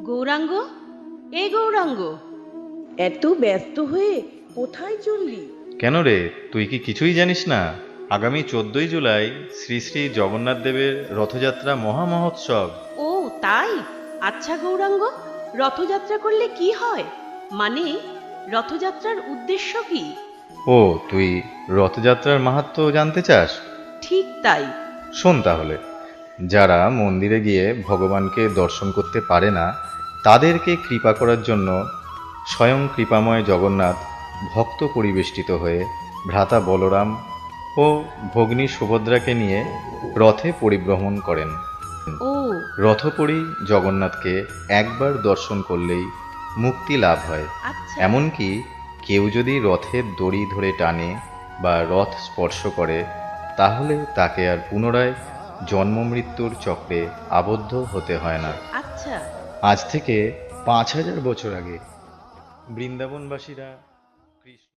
গৌরাঙ্গ, এই গৌরাঙ্গ, এত ব্যস্ত হয়ে কোথায় চললি? কেন রে, তুই কি কিছুই জানিস না? আগামী 14ই জুলাই শ্রী শ্রী জগন্নাথ দেবের রথযাত্রা মহামহোৎসব। ও তাই? আচ্ছা গৌরাঙ্গ, রথযাত্রা করলে কি হয়? মানে রথযাত্রার উদ্দেশ্য কি? ও, তুই রথযাত্রার মাহাত্ম্য জানতে চাস? ঠিক তাই। শোন তাহলে। যারা মন্দিরে গিয়ে ভগবানকে দর্শন করতে পারে না, তাদেরকে কৃপা করার জন্য স্বয়ং কৃপাময় জগন্নাথ ভক্ত পরিবেষ্টিত হয়ে ভ্রাতা বলরাম ও ভগ্নী সুভদ্রাকে নিয়ে রথে পরিভ্রমণ করেন। ও রথপরি জগন্নাথকে একবার দর্শন করলেই মুক্তি লাভ হয়। আচ্ছা। এমনকি কেউ যদি রথের দড়ি ধরে টানে বা রথ স্পর্শ করে, তাহলে তাকে আর পুনরায় জন্ম মৃত্যুর চক্রে আবদ্ধ হতে হয় না। আচ্ছা। আজ থেকে 5000 বছর আগে বৃন্দাবনবাসীরা কৃষ্ণ